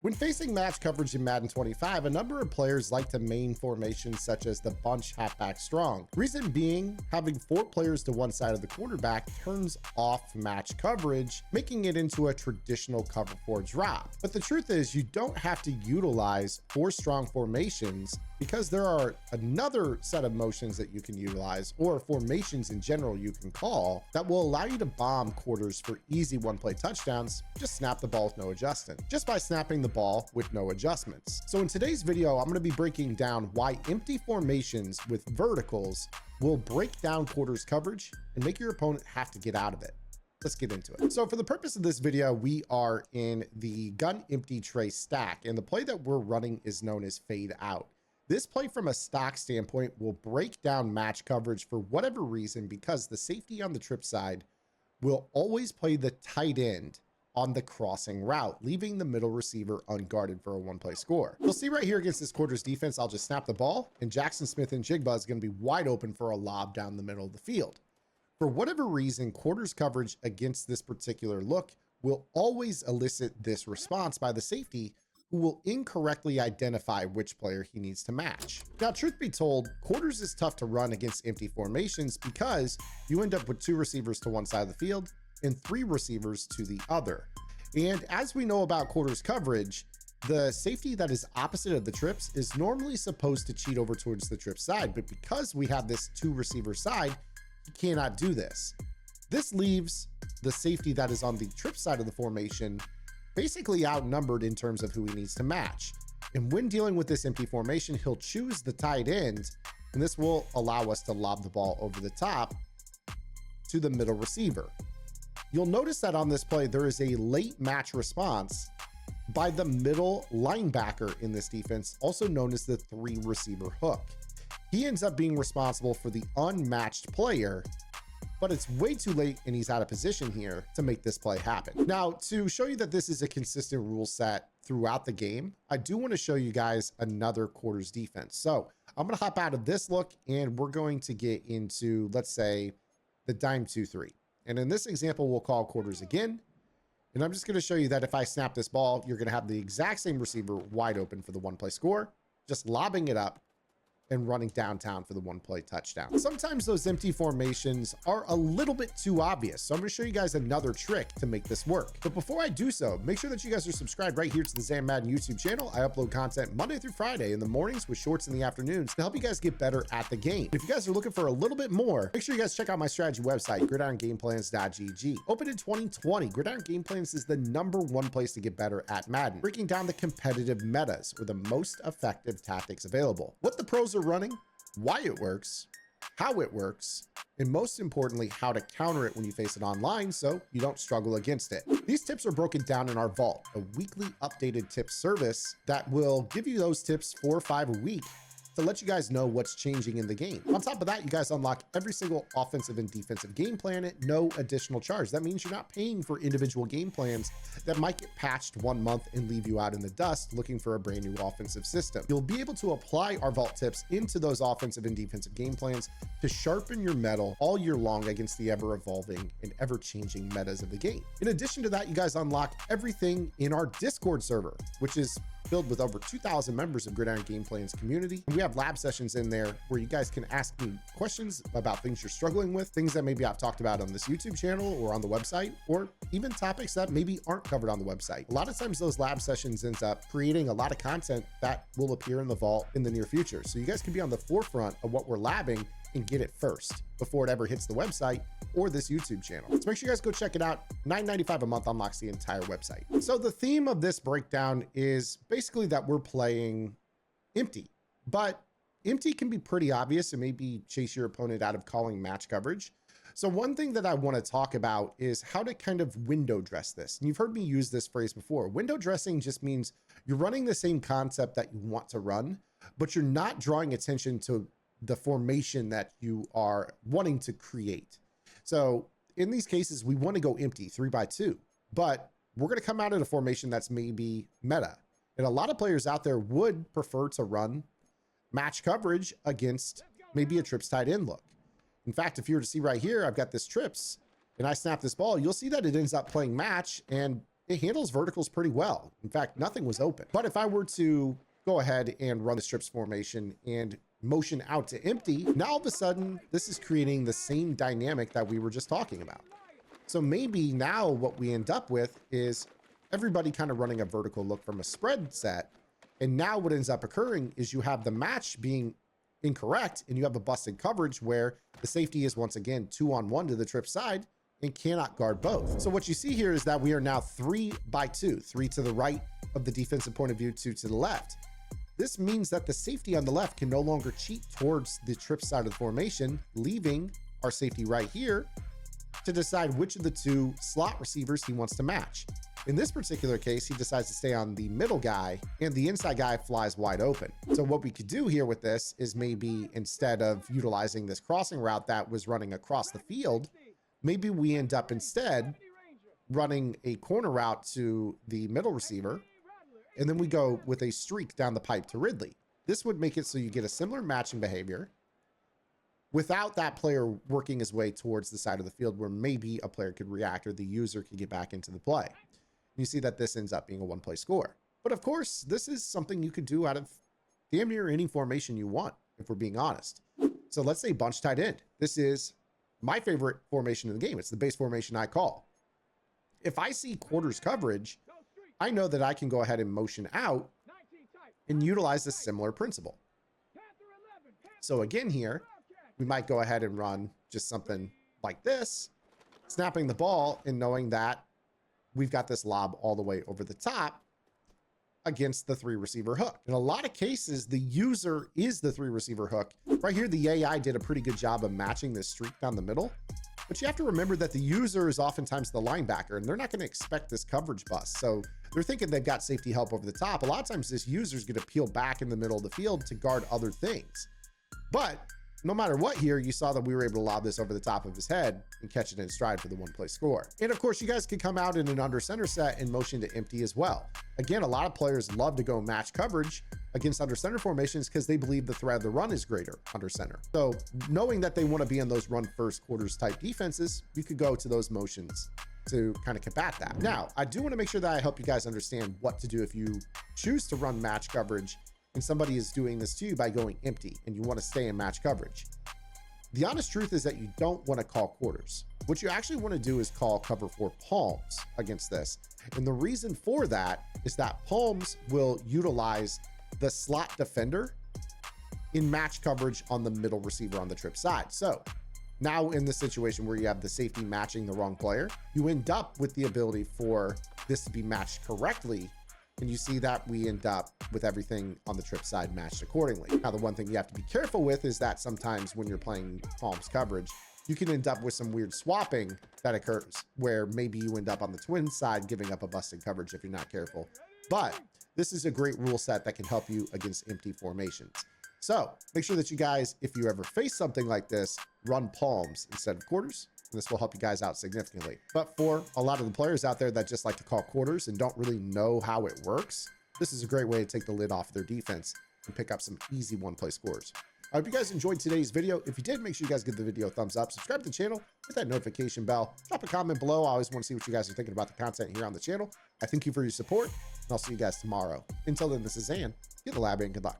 When facing match coverage in Madden 25, a number of players like to main formations such as the bunch halfback strong. Reason being, having 4 players to one side of the quarterback turns off match coverage, making it into a traditional cover 4 drop. But the truth is, you don't have to utilize 4 strong formations because there are another set of motions that you can utilize, or formations in general you can call, that will allow you to bomb quarters for easy one-play touchdowns. Just snap the ball with no adjusting. Just by snapping the ball with no adjustments. So in today's video, I'm going to be breaking down why empty formations with verticals will break down quarters coverage and make your opponent have to get out of it. Let's get into it. So for the purpose of this video, we are in the gun empty tray stack, and the play that we're running is known as fade out. This play from a stock standpoint will break down match coverage for whatever reason, because the safety on the trip side will always play the tight end on the crossing route, leaving the middle receiver unguarded for a one-play score. You'll see right here against this quarters defense, I'll just snap the ball, and Jackson Smith and Jigba is going to be wide open for a lob down the middle of the field. For whatever reason, quarters coverage against this particular look will always elicit this response by the safety, who will incorrectly identify which player he needs to match. Now, truth be told, quarters is tough to run against empty formations because you end up with 2 receivers to one side of the field and 3 receivers to the other. And as we know about quarters coverage, the safety that is opposite of the trips is normally supposed to cheat over towards the trip side, but because we have this 2 receiver side, he cannot do this. This leaves the safety that is on the trip side of the formation basically outnumbered in terms of who he needs to match. And when dealing with this empty formation, he'll choose the tight end, and this will allow us to lob the ball over the top to the middle receiver. You'll notice that on this play, there is a late match response by the middle linebacker in this defense, also known as the 3 receiver hook. He ends up being responsible for the unmatched player, but it's way too late and he's out of position here to make this play happen. Now, to show you that this is a consistent rule set throughout the game, I do want to show you guys another quarters defense. So I'm going to hop out of this look and we're going to get into, let's say, the dime 2-3. And in this example, we'll call quarters again. And I'm just going to show you that if I snap this ball, you're going to have the exact same receiver wide open for the one-play score, just lobbing it up and running downtown for the one-play touchdown. Sometimes those empty formations are a little bit too obvious, so I'm gonna show you guys another trick to make this work. But before I do so, make sure that you guys are subscribed right here to the Zam Madden YouTube channel. I upload content Monday through Friday in the mornings with shorts in the afternoons to help you guys get better at the game. If you guys are looking for a little bit more, make sure you guys check out my strategy website, gridirongameplans.gg. Open in 2020, Gridiron Game Plans is the #1 place to get better at Madden, breaking down the competitive metas or the most effective tactics available, what the pros are running, why it works, how it works, and most importantly, how to counter it when you face it online so you don't struggle against it. These tips are broken down in our vault, a weekly updated tip service that will give you those tips 4 or 5 a week to let you guys know what's changing in the game. On top of that, you guys unlock every single offensive and defensive game plan at no additional charge. That means you're not paying for individual game plans that might get patched 1 month and leave you out in the dust looking for a brand new offensive system. You'll be able to apply our vault tips into those offensive and defensive game plans to sharpen your metal all year long against the ever-evolving and ever-changing metas of the game. In addition to that, you guys unlock everything in our Discord server, which is filled with over 2,000 members of Gridiron Game Plans community. And we have lab sessions in there where you guys can ask me questions about things you're struggling with, things that maybe I've talked about on this YouTube channel or on the website, or even topics that maybe aren't covered on the website. A lot of times those lab sessions ends up creating a lot of content that will appear in the vault in the near future. So you guys can be on the forefront of what we're labbing and get it first before it ever hits the website or this YouTube channel. So make sure you guys go check it out. $9.95 a month unlocks the entire website. So the theme of this breakdown is basically that we're playing empty, but empty can be pretty obvious and maybe chase your opponent out of calling match coverage. So one thing that I want to talk about is how to kind of window dress this. And you've heard me use this phrase before. Window dressing just means you're running the same concept that you want to run, but you're not drawing attention to the formation that you are wanting to create. So in these cases, we want to go empty 3x2, but we're going to come out at a formation that's maybe meta. And a lot of players out there would prefer to run match coverage against maybe a trips tight end look. In fact, if you were to see right here, I've got this trips and I snap this ball, you'll see that it ends up playing match and it handles verticals pretty well. In fact, nothing was open. But if I were to go ahead and run the strips formation and motion out to empty, now all of a sudden, this is creating the same dynamic that we were just talking about. So maybe now what we end up with is everybody kind of running a vertical look from a spread set. And now what ends up occurring is you have the match being incorrect and you have a busted coverage where the safety is once again 2-on-1 to the trip side and cannot guard both. So what you see here is that we are now 3-by-2, 3 to the right of the defensive point of view, 2 to the left. This means that the safety on the left can no longer cheat towards the trip side of the formation, leaving our safety right here to decide which of the two slot receivers he wants to match. In this particular case, he decides to stay on the middle guy and the inside guy flies wide open. So what we could do here with this is maybe instead of utilizing this crossing route that was running across the field, maybe we end up instead running a corner route to the middle receiver, and then we go with a streak down the pipe to Ridley. This would make it so you get a similar matching behavior without that player working his way towards the side of the field where maybe a player could react or the user could get back into the play. You see that this ends up being a one-play score. But of course, this is something you could do out of damn near any formation you want, if we're being honest. So let's say bunch tight end. This is my favorite formation in the game. It's the base formation I call. If I see quarters coverage, I know that I can go ahead and motion out and utilize a similar principle. So again here, we might go ahead and run just something like this, snapping the ball and knowing that we've got this lob all the way over the top against the 3-receiver hook. In a lot of cases, the user is the 3-receiver hook. Right here, the AI did a pretty good job of matching this streak down the middle, but you have to remember that the user is oftentimes the linebacker and they're not going to expect this coverage bust. So they're thinking they've got safety help over the top. A lot of times this user is going to peel back in the middle of the field to guard other things. But no matter what here, you saw that we were able to lob this over the top of his head and catch it in stride for the one-play score. And of course, you guys can come out in an under center set and motion to empty as well. Again, a lot of players love to go match coverage against under center formations because they believe the threat of the run is greater under center. So knowing that they want to be in those run first quarters type defenses, you could go to those motions to kind of combat that. Now, I do want to make sure that I help you guys understand what to do if you choose to run match coverage and somebody is doing this to you by going empty and you want to stay in match coverage. The honest truth is that you don't want to call quarters. What you actually want to do is call cover 4 palms against this. And the reason for that is that palms will utilize the slot defender in match coverage on the middle receiver on the trip side. So now in the situation where you have the safety matching the wrong player, you end up with the ability for this to be matched correctly. And you see that we end up with everything on the trip side matched accordingly. Now, the one thing you have to be careful with is that sometimes when you're playing palms coverage, you can end up with some weird swapping that occurs where maybe you end up on the twin side giving up a busted coverage if you're not careful. But this is a great rule set that can help you against empty formations. So make sure that you guys, if you ever face something like this, run palms instead of quarters. And this will help you guys out significantly. But for a lot of the players out there that just like to call quarters and don't really know how it works, this is a great way to take the lid off their defense and pick up some easy one-play scores. I hope you guys enjoyed today's video. If you did, make sure you guys give the video a thumbs up, subscribe to the channel, hit that notification bell, drop a comment below. I always want to see what you guys are thinking about the content here on the channel. I thank you for your support, and I'll see you guys tomorrow. Until then, this is Zan. Get the lab and good luck.